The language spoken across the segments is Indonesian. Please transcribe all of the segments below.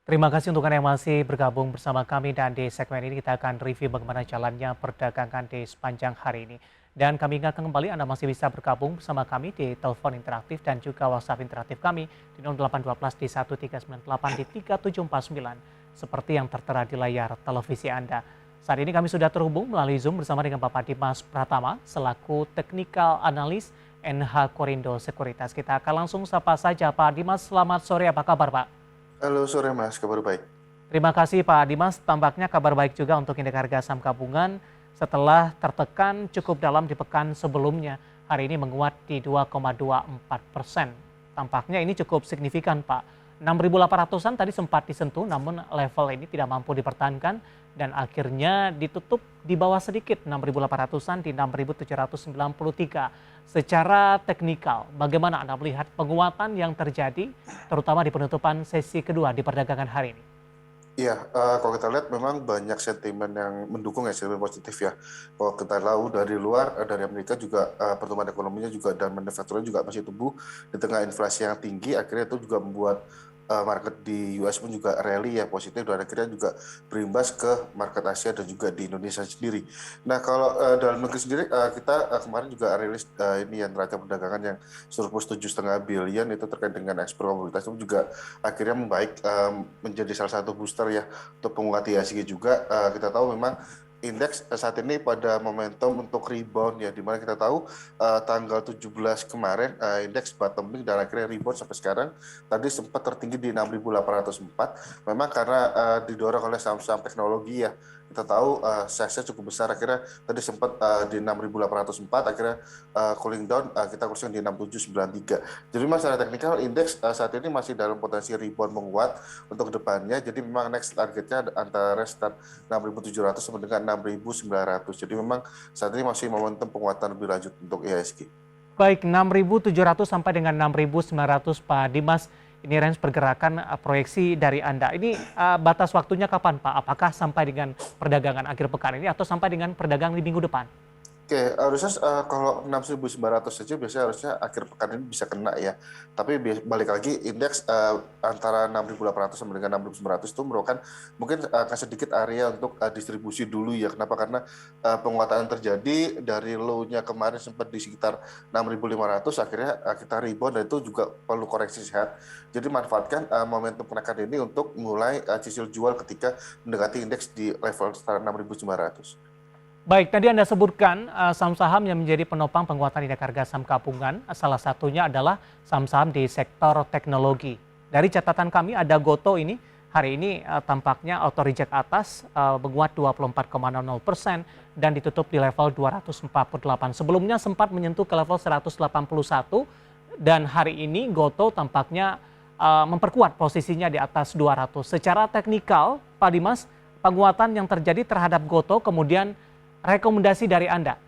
Terima kasih untuk Anda yang masih bergabung bersama kami dan di segmen ini kita akan review bagaimana jalannya perdagangan di sepanjang hari ini. Dan kami ingatkan kembali Anda masih bisa bergabung bersama kami di telepon interaktif dan juga WhatsApp interaktif kami di 0812 di 1398 di 3749 seperti yang tertera di layar televisi Anda. Saat ini kami sudah terhubung melalui Zoom bersama dengan Bapak Dimas Pratama selaku Technical Analyst NH Korindo Sekuritas. Kita akan langsung sapa saja Pak Dimas, selamat sore, apa kabar Pak? Halo sore Mas, kabar baik. Terima kasih Pak Dimas, tampaknya kabar baik juga untuk indeks harga saham gabungan setelah tertekan cukup dalam di pekan sebelumnya. Hari ini menguat di 2,24%. Tampaknya ini cukup signifikan Pak. 6.800-an tadi sempat disentuh namun level ini tidak mampu dipertahankan dan akhirnya ditutup di bawah sedikit 6.800-an di 6.793. Secara teknikal, bagaimana Anda melihat penguatan yang terjadi terutama di penutupan sesi kedua di perdagangan hari ini? Iya, kalau kita lihat memang banyak sentimen yang mendukung ya, sentimen positif ya. Kalau kita tahu dari luar, dari Amerika juga pertumbuhan ekonominya juga dan manufakturnya juga masih tumbuh di tengah inflasi yang tinggi. Akhirnya itu juga membuat market di US pun juga rally ya positif dan akhirnya juga berimbas ke market Asia dan juga di Indonesia sendiri. Nah kalau dalam negeri sendiri kita kemarin juga rilis ini yang neraca perdagangan yang surplus 7,5 billion itu terkait dengan ekspor komoditas itu juga akhirnya membaik menjadi salah satu booster ya untuk penguat IHSG juga. Kita tahu memang indeks saat ini pada momentum untuk rebound ya, dimana kita tahu tanggal 17 kemarin indeks bottoming dan akhirnya rebound sampai sekarang tadi sempat tertinggi di 6.804. Memang karena didorong oleh saham-saham teknologi ya, kita tahu size-nya cukup besar, akhirnya tadi sempat di 6.804, akhirnya cooling down, kita closing di 6.793. Jadi masalah teknikal indeks saat ini masih dalam potensi rebound menguat untuk depannya. Jadi memang next targetnya antara start 6.700 sampai dengan 6.900. Jadi memang saat ini masih momentum penguatan lebih lanjut untuk IHSG. Baik, 6.700 sampai dengan 6.900 Pak Dimas, ini range pergerakan proyeksi dari Anda. Ini batas waktunya kapan Pak? Apakah sampai dengan perdagangan akhir pekan ini atau sampai dengan perdagangan di minggu depan? Oke, harusnya kalau 6.900 saja biasanya harusnya akhir pekan ini bisa kena ya. Tapi balik lagi indeks antara 6.800 sampai dengan 6.900 itu merupakan mungkin akan sedikit area untuk distribusi dulu ya. Kenapa? Karena penguatan terjadi dari low-nya kemarin sempat di sekitar 6.500, akhirnya kita rebound dan itu juga perlu koreksi sehat. Jadi manfaatkan momentum kenaikan ini untuk mulai cicil jual ketika mendekati indeks di level setara 6.900. Baik, tadi Anda sebutkan saham-saham yang menjadi penopang penguatan indeks harga saham gabungan. Salah satunya adalah saham-saham di sektor teknologi. Dari catatan kami ada Goto ini, hari ini tampaknya auto reject atas menguat 24,00% dan ditutup di level 248. Sebelumnya sempat menyentuh ke level 181 dan hari ini Goto tampaknya memperkuat posisinya di atas 200. Secara teknikal, Pak Dimas, penguatan yang terjadi terhadap Goto kemudian rekomendasi dari Anda?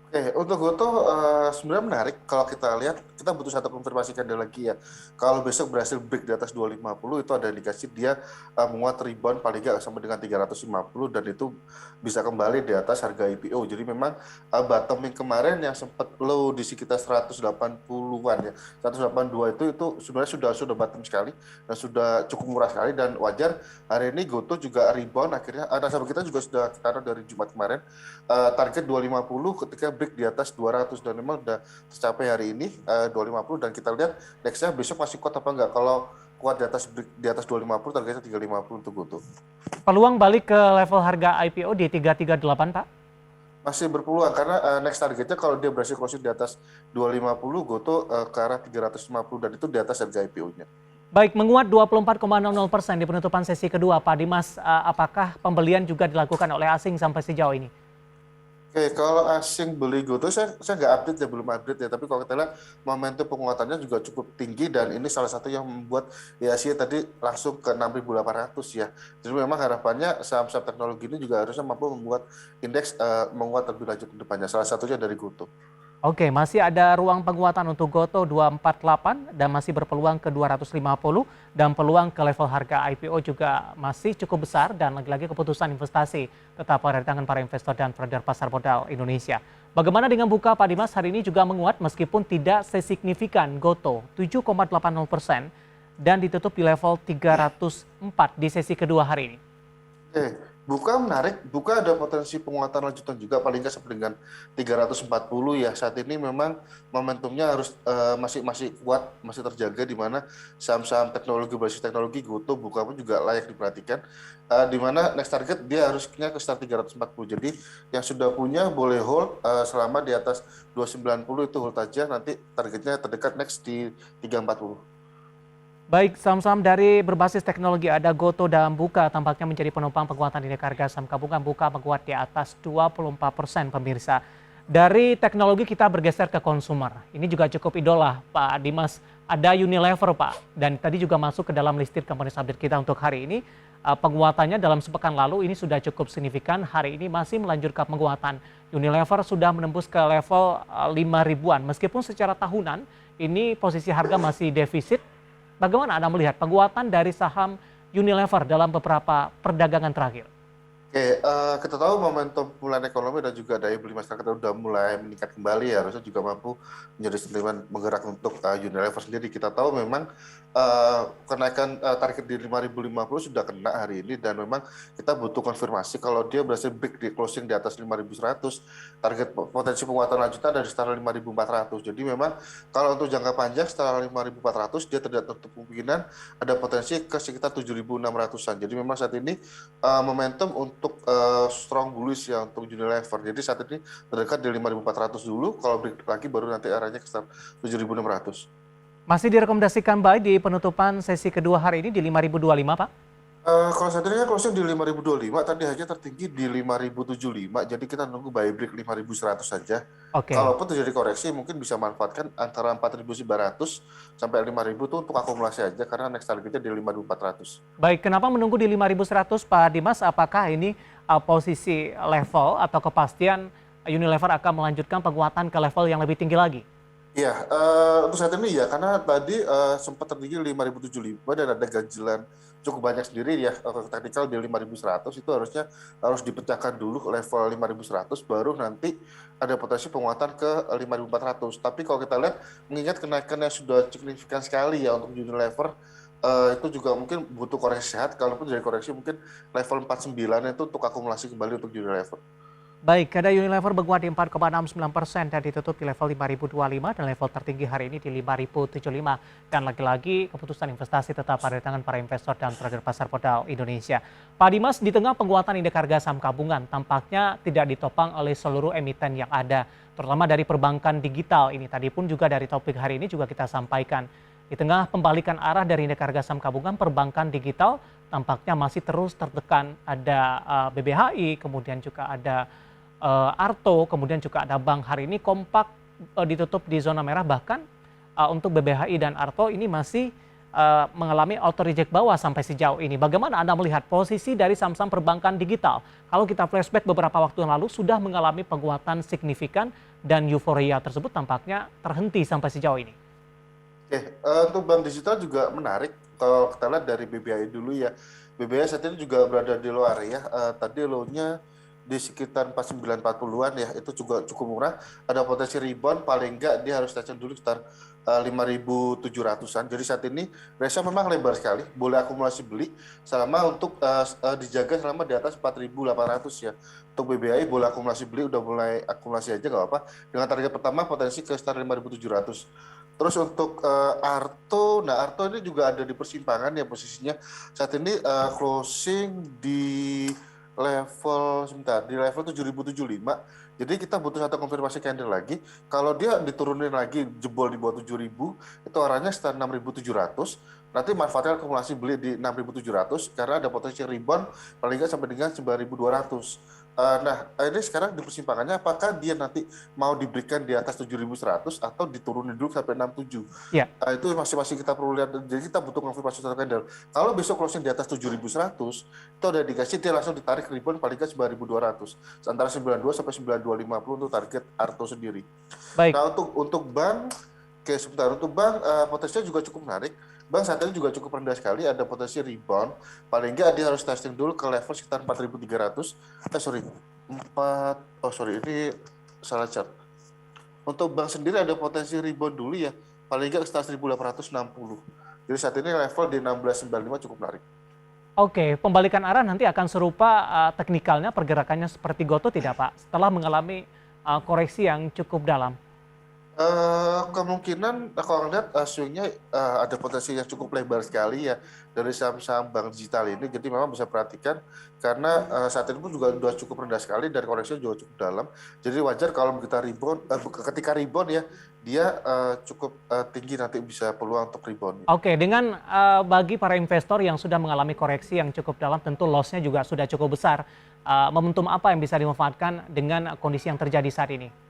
Oke, untuk Goto sebenarnya menarik kalau kita lihat, kita butuh satu konfirmasi kali lagi ya. Kalau besok berhasil break di atas 250 itu ada indikasi dia menguat rebound paling nggak sampai dengan 350 dan itu bisa kembali di atas harga IPO. Jadi memang bottoming kemarin yang sempat low di sekitar 180-an ya. 182 itu sebenarnya sudah bottom sekali dan sudah cukup murah sekali dan wajar hari ini Goto juga rebound akhirnya. Nasabah kita juga sudah taruh dari Jumat kemarin target 250 ketika break di atas 200 dan memang sudah tercapai hari ini 250 dan kita lihat nextnya besok masih kuat apa enggak. Kalau kuat di atas break di atas 250 targetnya 350 untuk Goto. Peluang balik ke level harga IPO di 338 Pak? Masih berpeluang karena next targetnya kalau dia berhasil closing di atas 250 Goto ke arah 350 dan itu di atas harga IPO-nya. Baik, menguat 24,00% di penutupan sesi kedua Pak Dimas, apakah pembelian juga dilakukan oleh asing sampai sejauh ini? Oke, kalau asing beli Goto, saya nggak update ya, belum update ya. Tapi kalau kita lihat momentum penguatannya juga cukup tinggi dan ini salah satu yang membuat IHSG tadi langsung ke 6.800 ya. Jadi memang harapannya saham-saham teknologi ini juga harusnya mampu membuat indeks menguat lebih lanjut ke depannya. Salah satunya dari Goto. Oke, masih ada ruang penguatan untuk Goto 248 dan masih berpeluang ke 250 dan peluang ke level harga IPO juga masih cukup besar dan lagi-lagi keputusan investasi tetap ada di tangan para investor dan trader pasar modal Indonesia. Bagaimana dengan buka Pak Dimas? Hari ini juga menguat meskipun tidak sesignifikan Goto 7,80% dan ditutup di level 304 di sesi kedua hari ini. Oke, buka menarik, buka ada potensi penguatan lanjutan juga paling nggak sampai dengan 340 ya. Saat ini memang momentumnya harus masih kuat, masih terjaga di mana saham-saham teknologi berbasis teknologi GoTo buka pun juga layak diperhatikan. Di mana next target dia harusnya ke start 340. Jadi yang sudah punya boleh hold selama di atas 290 itu hold aja, nanti targetnya terdekat next di 340. Baik, saham-saham dari berbasis teknologi ada Goto dan Buka tampaknya menjadi penopang penguatan indeks harga saham gabungan. Buka menguat di atas 24% pemirsa. Dari teknologi kita bergeser ke konsumer. Ini juga cukup idola Pak Dimas. Ada Unilever Pak, dan tadi juga masuk ke dalam listed company update kita untuk hari ini. Penguatannya dalam sepekan lalu ini sudah cukup signifikan. Hari ini masih melanjutkan penguatan. Unilever sudah menembus ke level 5 ribuan. Meskipun secara tahunan ini posisi harga masih defisit. Bagaimana Anda melihat penguatan dari saham Unilever dalam beberapa perdagangan terakhir? Oke, kita tahu momentum pemulihan ekonomi dan juga daya beli masyarakat sudah mulai meningkat kembali ya, harusnya juga mampu menjadi sentimen menggerak untuk Unilever sendiri. Kita tahu memang kenaikan target di 5.050 sudah kena hari ini dan memang kita butuh konfirmasi kalau dia berhasil break di closing di atas 5.100, target potensi penguatan lanjutan dari sekitar 5.400. Jadi memang kalau untuk jangka panjang setelah 5.400 dia tidak tertutup kemungkinan ada potensi ke sekitar 7.600-an. Jadi memang saat ini momentum untuk strong bullish ya untuk Unilever. Jadi saat ini terdekat di 5.400 dulu, kalau break lagi baru nanti arahnya ke sekitar 7.600. Masih direkomendasikan buy di penutupan sesi kedua hari ini di 5.025 Pak? Kalau saat ini kan closing di 5.025, tadi hanya tertinggi di 5.075, jadi kita nunggu buy break 5.100 saja. Oke. Kalaupun terjadi koreksi mungkin bisa manfaatkan antara 4.900 sampai 5.000 itu untuk akumulasi aja karena next targetnya di 5.400. Baik, kenapa menunggu di 5.100 Pak Dimas? Apakah ini posisi level atau kepastian Unilever akan melanjutkan penguatan ke level yang lebih tinggi lagi? Iya, untuk saat ini ya, karena tadi sempat tertinggi 5.075 dan ada ganjilan cukup banyak sendiri ya, teknikal di 5.100 itu harus dipecahkan dulu level 5.100 baru nanti ada potensi penguatan ke 5.400. Tapi kalau kita lihat, mengingat kenaikannya sudah signifikan sekali ya untuk Unilever, itu juga mungkin butuh koreksi sehat, kalaupun dari koreksi mungkin level 49 itu untuk akumulasi kembali untuk Unilever. Baik, ada Unilever menguat di 4,69% dan ditutup di level 5.025 dan level tertinggi hari ini di 5.075. Dan lagi-lagi keputusan investasi tetap pada tangan para investor dan trader pasar modal Indonesia. Pak Dimas, di tengah penguatan indeks harga saham gabungan tampaknya tidak ditopang oleh seluruh emiten yang ada, terutama dari perbankan digital ini. Tadi pun juga dari topik hari ini juga kita sampaikan. Di tengah pembalikan arah dari indeks harga saham gabungan, perbankan digital tampaknya masih terus tertekan. Ada BBHI, kemudian juga ada Arto, kemudian juga ada bank. Hari ini kompak ditutup di zona merah, bahkan untuk BBHI dan Arto ini masih mengalami auto reject bawah sampai sejauh ini. Bagaimana Anda melihat posisi dari saham-saham perbankan digital? Kalau kita flashback beberapa waktu yang lalu sudah mengalami penguatan signifikan dan euforia tersebut tampaknya terhenti sampai sejauh ini. Oke, untuk bank digital juga menarik. Kalau kita lihat dari BBI dulu ya, BBI saat ini juga berada di low area. Tadi low-nya di sekitar 4940-an ya, itu juga cukup murah. Ada potensi rebound, paling enggak dia harus touch dulu sekitar 5.700-an. Jadi saat ini ratio memang lebar sekali, boleh akumulasi beli selama untuk dijaga selama di atas 4.800 ya. Untuk BBI boleh akumulasi beli, udah mulai akumulasi aja nggak apa-apa. Dengan target pertama potensi ke sekitar 5.700. Terus untuk Arto, nah Arto ini juga ada di persimpangan ya posisinya. Saat ini closing di level 7.075. Jadi kita butuh satu konfirmasi candle lagi. Kalau dia diturunin lagi jebol di bawah 7.000, itu arahnya sekitar 6.700. Nanti manfaatnya akumulasi beli di 6.700 karena ada potensi rebound paling nggak sampai dengan 9.200. Nah, ini sekarang di persimpangannya apakah dia nanti mau diberikan di atas 7.100 atau diturunin dulu sampai 67. Ya. Itu masih kita perlu lihat. Jadi kita butuh konfirmasi satu candle. Kalau besok closing di atas 7.100, itu ada indikasi dia langsung ditarik rebound paling nggak 9.200. Antara 92 sampai 9250 untuk target Arto sendiri. Baik. Nah, untuk bank, sebentar, untuk bank potensinya juga cukup menarik. Bank saat ini juga cukup rendah sekali, ada potensi rebound. Paling nggak dia harus testing dulu ke level sekitar 4.300. Ini salah chart. Untuk bank sendiri ada potensi rebound dulu ya, paling nggak sekitar 1.860. Jadi saat ini level di 16.95 cukup menarik. Oke, pembalikan arah nanti akan serupa teknikalnya, pergerakannya seperti Goto tidak Pak? Setelah mengalami koreksi yang cukup dalam. Kemungkinan kalau ngelihat swing-nya ada potensi yang cukup lebar sekali ya dari saham-saham bank digital ini. Jadi memang bisa perhatikan karena saat ini pun juga sudah cukup rendah sekali dan koreksinya juga cukup dalam. Jadi wajar kalau kita rebound, ketika rebound ya dia cukup tinggi nanti bisa peluang untuk rebound. Oke, dengan bagi para investor yang sudah mengalami koreksi yang cukup dalam, tentu loss-nya juga sudah cukup besar. Momentum apa yang bisa dimanfaatkan dengan kondisi yang terjadi saat ini?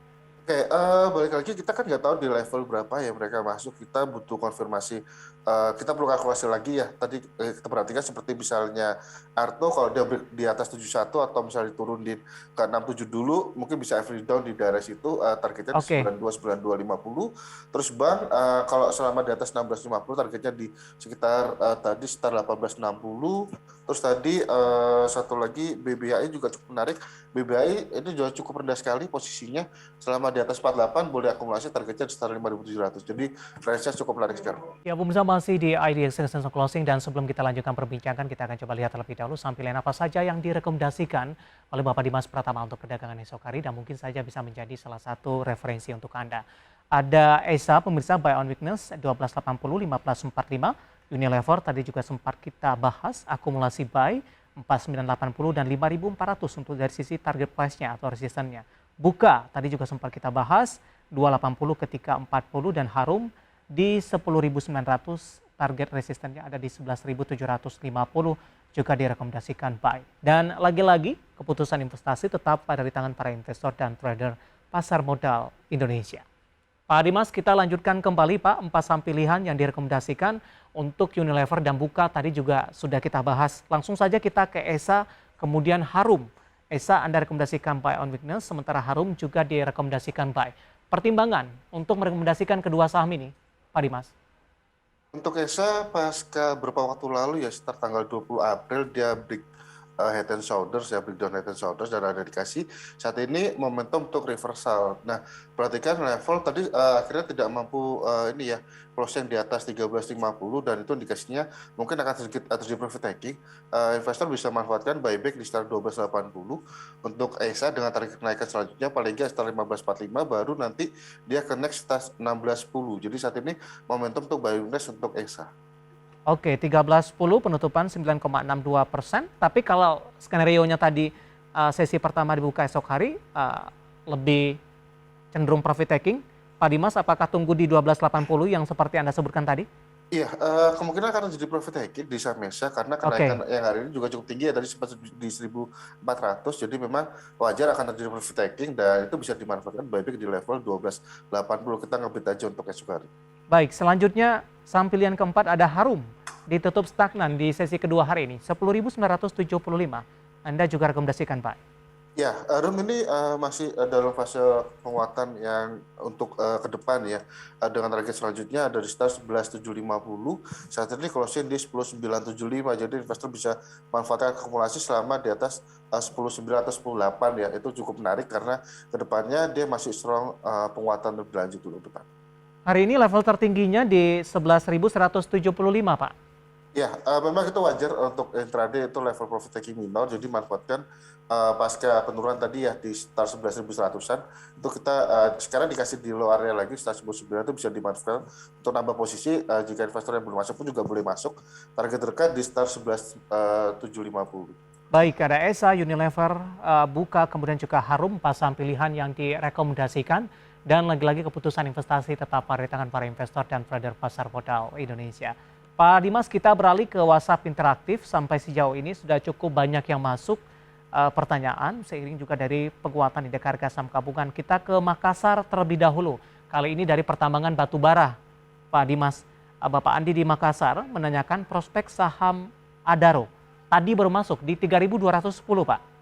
Oke, balik lagi kita kan nggak tahu di level berapa ya mereka masuk. Kita butuh konfirmasi. Kita perlu kalkulasi lagi ya. Tadi kita perhatikan seperti misalnya Arto kalau dia di atas 71 atau misalnya diturunin ke 67 dulu, mungkin bisa every down di daerah situ. Targetnya di Oke. 92, 92.50. Terus Bang, kalau selama di atas 16.50 targetnya di sekitar tadi sekitar 18.60. Terus tadi satu lagi BBHI juga cukup menarik. BBHI ini juga cukup rendah sekali posisinya. Selama di atas 48 boleh akumulasi targetnya di sekitar 5.700. Jadi range-nya cukup menarik sekali. Ya, pemirsa masih di ID Extension Closing dan sebelum kita lanjutkan perbincangan, kita akan coba lihat terlebih dahulu sampaian apa saja yang direkomendasikan oleh Bapak Dimas Pratama untuk perdagangan esok hari dan mungkin saja bisa menjadi salah satu referensi untuk Anda. Ada ESA, pemirsa buy on weakness 1280, 1545, Unilever tadi juga sempat kita bahas, akumulasi buy 4980 dan 5400 untuk dari sisi target price-nya atau resistennya. Buka tadi juga sempat kita bahas 280 ketika 40 dan Harum di 10.900, target resistennya ada di 11.750, juga direkomendasikan buy. Dan lagi-lagi keputusan investasi tetap pada di tangan para investor dan trader pasar modal Indonesia. Pak Dimas, kita lanjutkan kembali Pak, 4 saham pilihan yang direkomendasikan untuk Unilever dan Buka tadi juga sudah kita bahas. Langsung saja kita ke ESA, kemudian Harum. ESA Anda rekomendasikan buy on weakness, sementara Harum juga direkomendasikan buy. Pertimbangan untuk merekomendasikan kedua saham ini, Pak Dimas? Untuk ESA pasca beberapa waktu lalu ya sekitar tanggal 20 April dia break head and shoulders ya, breakdown head and shoulders dan ada dikasih saat ini momentum untuk reversal. Nah, perhatikan level tadi akhirnya tidak mampu ini ya closing di atas 13.50 dan itu indikasinya mungkin akan sedikit terjadi profit taking. Investor bisa manfaatkan buyback di sekitar 12.80 untuk ESA dengan target kenaikan selanjutnya paling nggak sekitar 15.45 baru nanti dia connect sekitar 16.10. Jadi saat ini momentum untuk buying untuk ESA. Oke, 13.10 penutupan 9,62%. Tapi kalau skenario-nya tadi sesi pertama dibuka esok hari lebih cenderung profit taking, Pak Dimas apakah tunggu di 12.80 yang seperti Anda sebutkan tadi? Iya, kemungkinan akan terjadi profit taking di saham ESA karena Oke. kenaikan yang hari ini juga cukup tinggi ya tadi sempat di 1.400, jadi memang wajar akan terjadi profit taking dan itu bisa dimanfaatkan buyback di level 12.80. Kita ngebit aja untuk esok hari. Baik, selanjutnya saham pilihan keempat ada Harum. Ditutup stagnan di sesi kedua hari ini, 10.975. Anda juga rekomendasikan, Pak? Ya, Harum ini masih dalam fase penguatan yang untuk ke depan ya. Dengan target selanjutnya ada di sekitar 11.750. Saat ini closing di 10.975. Jadi investor bisa manfaatkan akumulasi selama di atas 10.9 atau 10.8 ya. Itu cukup menarik karena ke depannya dia masih strong penguatan lebih lanjut dulu depan. Hari ini level tertingginya di 11.175, Pak. Ya, memang itu wajar untuk intraday itu level profit taking minor, jadi manfaatkan pasca penurunan tadi ya di sekitar 11.100-an, itu kita sekarang dikasih di low area lagi, sekitar 11.900 itu bisa dimanfaatkan untuk nambah posisi, jika investor yang belum masuk pun juga boleh masuk, target terdekat di sekitar 11.750. Baik, ada ESA, Unilever, Buka, kemudian juga Harum, 4 saham pilihan yang direkomendasikan. Dan lagi-lagi keputusan investasi tetap pada di tangan para investor dan trader pasar modal Indonesia. Pak Dimas, kita beralih ke WhatsApp interaktif. Sampai sejauh ini sudah cukup banyak yang masuk pertanyaan, seiring juga dari penguatan indeks harga saham gabungan. Kita ke Makassar terlebih dahulu. Kali ini dari pertambangan batubara. Pak Dimas, Bapak Andi di Makassar menanyakan prospek saham Adaro. Tadi baru masuk di 3.210, Pak.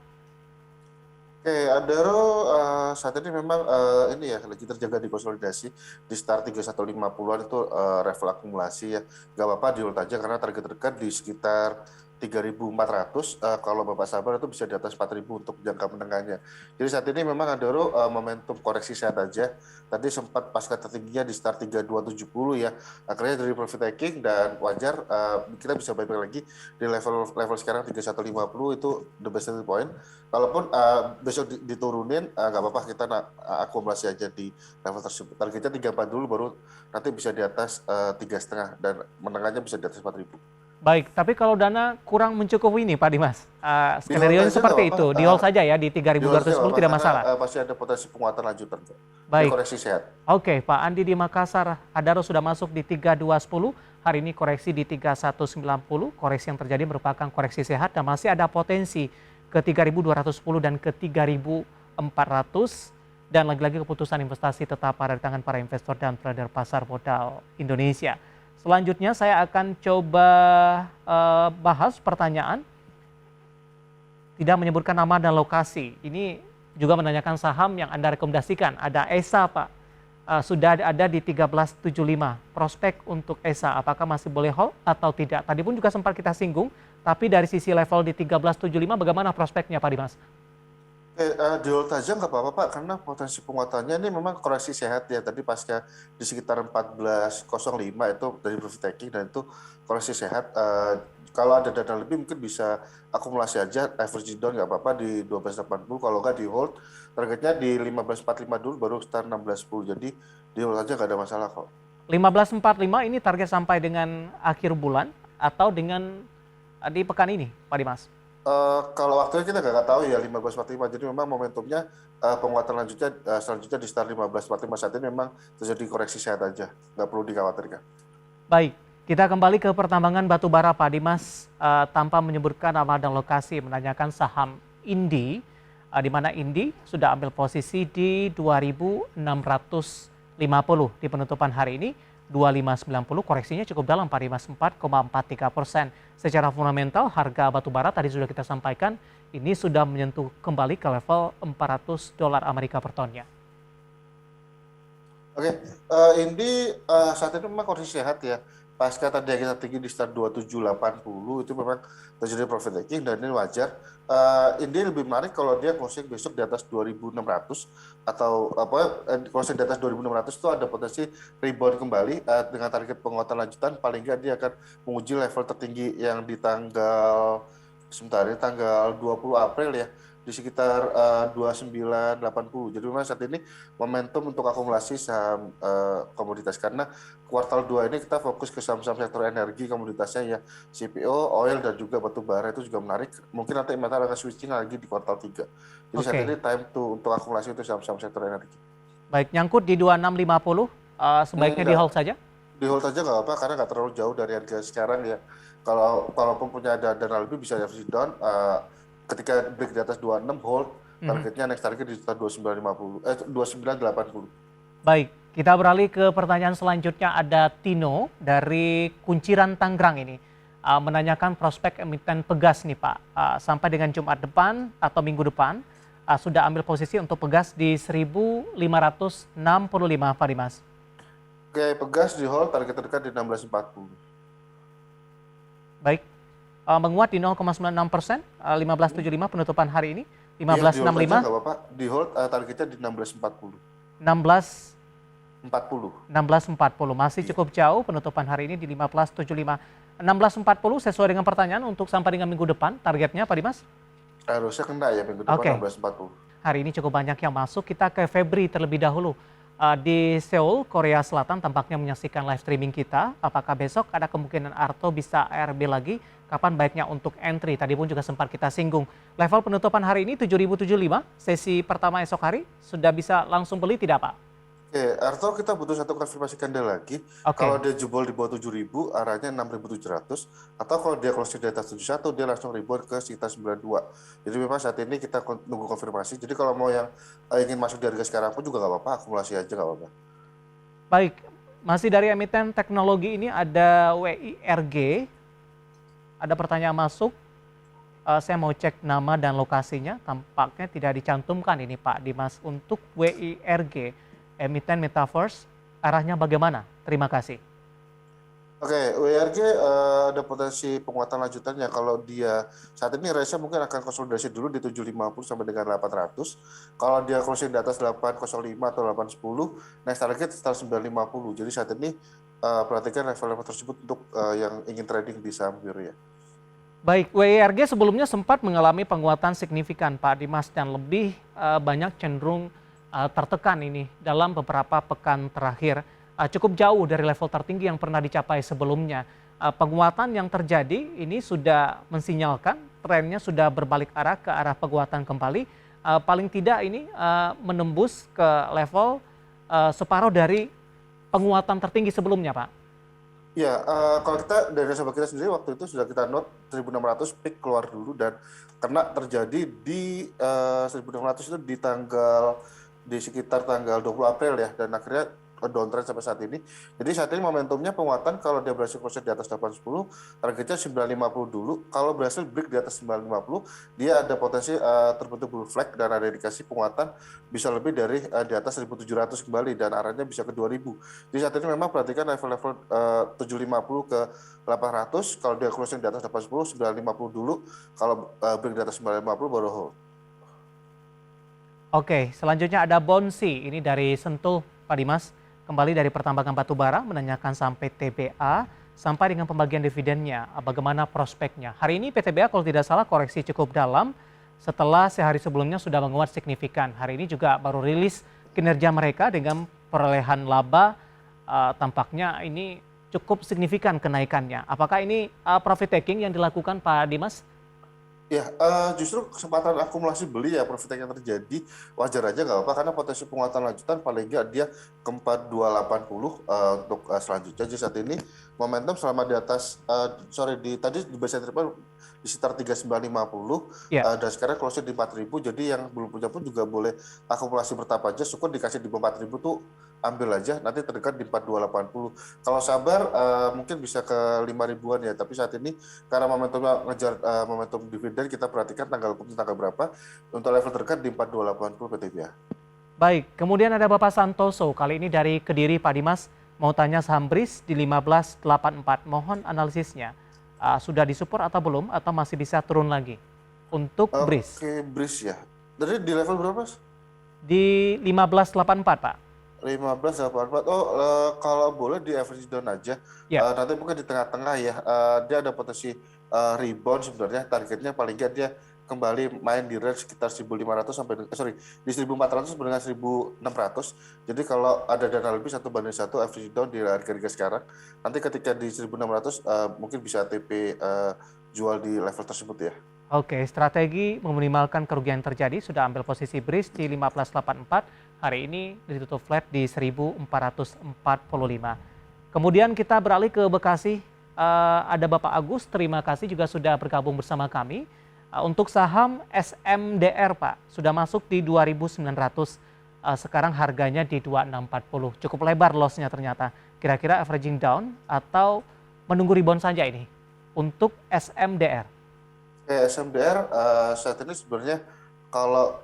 Oke, Adaro saat ini memang ini ya lagi terjaga di konsolidasi di start 3150-an itu level akumulasi ya. Gak apa-apa di hold aja karena target terdekat di sekitar 3.400, kalau Bapak sabar itu bisa di atas 4.000 untuk jangka menengahnya. Jadi saat ini memang ada momentum koreksi sehat aja. Tadi sempat pasca tertingginya di start 3270 ya. Akhirnya dari profit taking dan wajar kita bisa balik lagi di level sekarang 3150 itu the best entry point. Kalaupun besok diturunin nggak apa-apa, kita akumulasi aja di level tersebut. Targetnya 34 dulu, baru nanti bisa di atas 3,5 dan menengahnya bisa di atas 4.000. Baik, tapi kalau dana kurang mencukupi ini Pak Dimas, Di hold skenario aja nggak seperti apa-apa, itu, di hold saja ya di di hold aja nggak 3.210 apa-apa tidak karena masalah. pasti ada potensi penguatan lanjutan kok. Dia Baik, koreksi sehat. oke Pak Andi di Makassar, Adaro sudah masuk di 3210, hari ini koreksi di 3190, koreksi yang terjadi merupakan koreksi sehat dan masih ada potensi ke 3210 dan ke 3400, dan lagi-lagi keputusan investasi tetap ada di tangan para investor dan trader pasar modal Indonesia. Selanjutnya saya akan coba bahas pertanyaan tidak menyebutkan nama dan lokasi. Ini juga menanyakan saham yang Anda rekomendasikan. Ada ESA Pak, sudah ada di 1375. Prospek untuk ESA apakah masih boleh hold atau tidak? Tadi pun juga sempat kita singgung, tapi dari sisi level di 1375 bagaimana prospeknya Pak Dimas? Di hold aja nggak apa-apa Pak, karena potensi penguatannya ini memang koreksi sehat ya. Tadi pasca di sekitar 14.05 itu dari profit taking dan itu koreksi sehat. Kalau ada dana lebih mungkin bisa akumulasi aja, average down nggak apa-apa di 12.80. Kalau nggak di hold, targetnya di 15.45 dulu baru start 16.10. Jadi di hold aja nggak ada masalah kok. 1545 ini target sampai dengan akhir bulan atau dengan di pekan ini Pak Dimas? Kalau waktunya kita nggak tahu ya 15.45, jadi memang momentumnya penguatan lanjutnya selanjutnya di start 15.45. Saat ini memang terjadi koreksi sehat aja, nggak perlu dikhawatirkan. Baik, kita kembali ke pertambangan batubara Pak Dimas, tanpa menyebutkan nama dan lokasi, menanyakan saham Indi, di mana Indi sudah ambil posisi di 2.650 di penutupan hari ini. 2590, koreksinya cukup dalam Pak Dimas, 4,43%. Secara fundamental harga batubara tadi sudah kita sampaikan ini sudah menyentuh kembali ke level $400 Amerika per tonnya. Oke, ini saat ini memang kondisi sehat ya. Pasca tadi kita tinggi di start 2780 itu memang terjadi profit taking dan ini wajar. Ini lebih menarik kalau dia closing besok di atas 2600 atau closing di atas 2600 itu ada potensi rebound kembali dengan target penguatan lanjutan. Paling nggak dia akan menguji level tertinggi yang di tanggal 20 April ya, di sekitar 2980. Jadi memang saat ini momentum untuk akumulasi saham komoditas, karena kuartal 2 ini kita fokus ke saham-saham sektor energi komoditasnya ya, CPO, oil dan juga batu bara itu juga menarik. Mungkin nanti Meta akan switching lagi di kuartal 3. Jadi saat ini time untuk akumulasi untuk saham-saham sektor energi. Baik, nyangkut di 2650, sebaiknya di hold saja? Di hold aja nggak apa-apa karena nggak terlalu jauh dari harga sekarang ya. Kalaupun punya dana lebih bisa average down. Ketika break di atas 26 hold, targetnya next target di sekitar 2980. Baik, kita beralih ke pertanyaan selanjutnya. Ada Tino dari Kunciran Tangerang ini menanyakan prospek emiten Pegas nih Pak, sampai dengan Jumat depan atau minggu depan sudah ambil posisi untuk Pegas di 1565 Pak Dimas. Oke, Pegas di hold, target terdekat di 1640. Baik, menguat di 0,96%, 1575 penutupan hari ini, 1565. Iya, nggak apa-apa. Di hold targetnya di 1640. 1640 masih cukup jauh, penutupan hari ini di 1575. 1640 sesuai dengan pertanyaan untuk sampai dengan minggu depan, targetnya Pak Dimas? Harusnya kena ya minggu depan 1640. Hari ini cukup banyak yang masuk, kita ke Febri terlebih dahulu. Di Seoul, Korea Selatan tampaknya menyaksikan live streaming kita. Apakah besok ada kemungkinan Arto bisa ARB lagi? Kapan baiknya untuk entry? Tadi pun juga sempat kita singgung. Level penutupan hari ini 7.075, sesi pertama esok hari. Sudah bisa langsung beli tidak Pak? Oke, Arto kita butuh satu konfirmasi candle lagi. Kalau dia jebol di bawah 7.000, arahnya 6.700. Atau kalau dia closing di atas 71, dia langsung rebound ke sekitar 92. Jadi memang saat ini kita nunggu konfirmasi. Jadi kalau mau yang ingin masuk di harga sekarang pun juga nggak apa-apa, akumulasi aja nggak apa-apa. Baik, masih dari emiten teknologi ini ada WIRG. Ada pertanyaan masuk. Saya mau cek nama dan lokasinya. Tampaknya tidak dicantumkan ini Pak Dimas. Untuk WIRG, emiten Metaverse, arahnya bagaimana? Terima kasih. Oke, WRG ada potensi penguatan lanjutannya kalau dia saat ini range-nya mungkin akan konsolidasi dulu di 750 sampai dengan 800. Kalau dia closing di atas 805 atau 810, next target sekitar 950. Jadi saat ini perhatikan level-level tersebut untuk yang ingin trading di saham Euro ya. Baik, WIRG sebelumnya sempat mengalami penguatan signifikan Pak Dimas dan lebih banyak cenderung tertekan ini dalam beberapa pekan terakhir. Cukup jauh dari level tertinggi yang pernah dicapai sebelumnya. Penguatan yang terjadi ini sudah mensinyalkan trennya sudah berbalik arah ke arah penguatan kembali. Paling tidak ini menembus ke level separuh dari penguatan tertinggi sebelumnya, Pak. Ya, kalau kita dari nasabah kita sendiri waktu itu sudah kita note 1.600 peak keluar dulu dan kena terjadi di 1.600 itu di sekitar tanggal 20 April ya, dan akhirnya downtrend sampai saat ini. Jadi saat ini momentumnya penguatan kalau dia berhasil close di atas 810, targetnya 950 dulu. Kalau berhasil break di atas 950, dia ada potensi terbentuk bull flag dan ada indikasi penguatan bisa lebih dari di atas 1.700 kembali dan arahnya bisa ke 2.000. Jadi saat ini memang perhatikan level-level 750 ke 800, kalau dia closing di atas 810, 950 dulu, kalau break di atas 950 baru hold. Oke, selanjutnya ada Bonsi, ini dari Sentul, Pak Dimas. Kembali dari pertambangan batubara, menanyakan sampai TBA, sampai dengan pembagian dividennya, bagaimana prospeknya. Hari ini PTBA kalau tidak salah koreksi cukup dalam, setelah sehari sebelumnya sudah menguat signifikan. Hari ini juga baru rilis kinerja mereka dengan perolehan laba, tampaknya ini cukup signifikan kenaikannya. Apakah ini profit taking yang dilakukan Pak Dimas? Ya, justru kesempatan akumulasi beli ya profit yang terjadi wajar aja nggak apa-apa karena potensi penguatan lanjutan paling nggak dia ke 4280 untuk selanjutnya. Jadi saat ini momentum selama di atas tadi di base triple di sekitar 3950 Ya. dan sekarang close di 4000. Jadi yang belum punya pun juga boleh akumulasi bertahap aja, syukur dikasih di 4000 tuh ambil aja, nanti terdekat di 4280. Kalau sabar mungkin bisa ke 5 ribuan ya, tapi saat ini karena momentumnya ngejar momentum dividen, kita perhatikan tanggal hukum tanggal berapa untuk level terdekat di 4280 PTBA. Baik, kemudian ada Bapak Santoso, kali ini dari Kediri Pak Dimas, mau tanya saham BRIS di 1584, mohon analisisnya. Sudah disupport atau belum, atau masih bisa turun lagi untuk BRIS? Oke, BRIS ya. Dari di level berapa? Di 1584 Pak. 1584. Kalau boleh di average down aja. Ya. Nanti mungkin di tengah-tengah ya. Dia ada potensi rebound sebenarnya. Targetnya paling nggak dia kembali main di range sekitar 1.500 sampai di 1.400 sampai dengan 1.600. Jadi kalau ada dana lebih 1:1 average down di harga sekarang. Nanti ketika di 1.600 mungkin bisa TP jual di level tersebut ya. Oke, strategi meminimalkan kerugian yang terjadi, sudah ambil posisi BRIS di 1584, hari ini ditutup flat di 1445. Kemudian kita beralih ke Bekasi, ada Bapak Agus, terima kasih juga sudah bergabung bersama kami. Untuk saham SMDR Pak, sudah masuk di 2.900, sekarang harganya di 2640, cukup lebar lossnya ternyata. Kira-kira averaging down atau menunggu rebound saja ini untuk SMDR? SMDR saat ini sebenarnya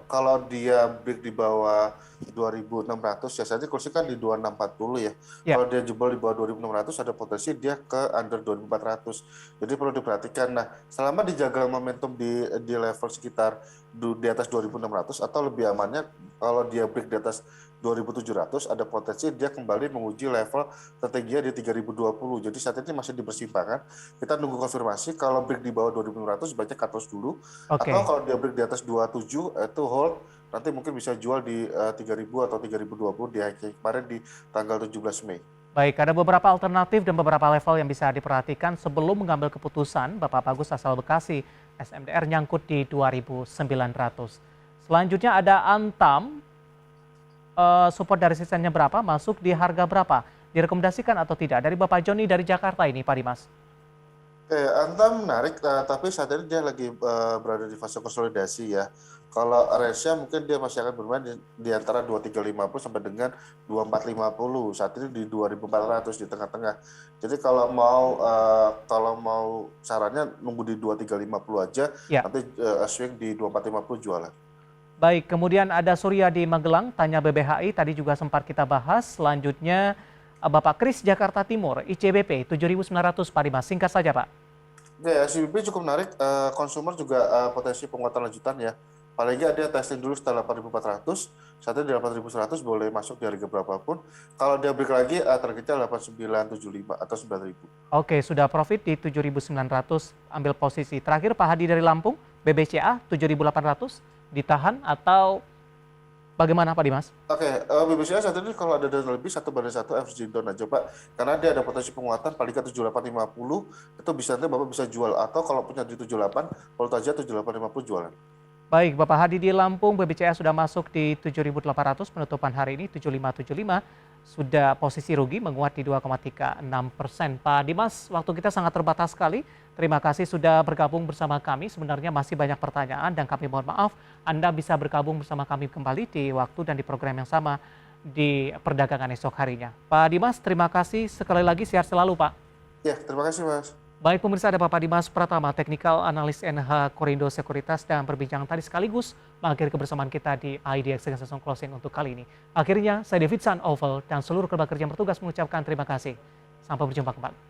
kalau dia break di bawah 2.600 ya, saat ini kursi kan di 2640 ya. Ya. Kalau dia jebol di bawah 2.600 ada potensi dia ke under 2.400. Jadi perlu diperhatikan. Nah, selama dijaga momentum di level sekitar di atas 2.600 atau lebih amannya kalau dia break di atas 2.700 ada potensi dia kembali menguji level tertingginya di 3.020. Jadi saat ini masih di persimpangan. Kita nunggu konfirmasi kalau break di bawah 2.600 sebaiknya cut loss dulu. Oke. Atau kalau dia break di atas 27 itu hold, nanti mungkin bisa jual di 3.000 atau 3.020 di kemarin di tanggal 17 Mei. Baik, ada beberapa alternatif dan beberapa level yang bisa diperhatikan sebelum mengambil keputusan. Bapak Bagus asal Bekasi, SMDR nyangkut di 2.900. Selanjutnya ada Antam, support dari resistennya berapa, masuk di harga berapa, direkomendasikan atau tidak? Dari Bapak Joni dari Jakarta ini Pak Dimas. Antam menarik, tapi saat ini dia lagi berada di fase konsolidasi ya. Kalau range-nya mungkin dia masih akan bermain di antara 2350 sampai dengan 2450. Saat ini di 2400 di tengah-tengah. Jadi kalau mau sarannya nunggu di 2350 aja, Ya. nanti swing di 2450 jualan. Baik, kemudian ada Surya di Magelang, tanya BBHI, tadi juga sempat kita bahas. Selanjutnya Bapak Kris Jakarta Timur, ICBP 7.900 Pak Dimas. Singkat saja Pak. Oke, SCBP cukup menarik, konsumer juga potensi penguatan lanjutan ya. Paling nggak dia testing dulu setelah 8.400, saat ini di 8.100 boleh masuk di harga berapapun. Kalau dia break lagi, targetnya 8.975 atau 9.000. Oke, sudah profit di 7.900, ambil posisi. Terakhir Pak Hadi dari Lampung, BBCA 7.800, ditahan atau bagaimana Pak Dimas? Oke, BBCA saat ini kalau ada dana lebih 1/1 average down aja Pak. Karena dia ada potensi penguatan paling nggak 7850, itu bisa nanti Bapak bisa jual. Atau kalau punya di 78, hold aja 7850 jualan. Baik, Bapak Hadi di Lampung, BBCA sudah masuk di 7.800, penutupan hari ini 7.575, sudah posisi rugi menguat di 2,36%. Pak Dimas, waktu kita sangat terbatas sekali. Terima kasih sudah bergabung bersama kami. Sebenarnya masih banyak pertanyaan dan kami mohon maaf. Anda bisa bergabung bersama kami kembali di waktu dan di program yang sama di perdagangan esok harinya. Pak Dimas, terima kasih sekali lagi, sehat selalu Pak. Ya, terima kasih Mas. Baik pemirsa, ada Bapak Dimas Pratama, Teknikal Analis NH Korindo Sekuritas, dan perbincangan tadi sekaligus mengakhiri kebersamaan kita di IDX dengan session closing untuk kali ini. Akhirnya, saya David San Oval dan seluruh kerja yang bertugas mengucapkan terima kasih. Sampai berjumpa kembali.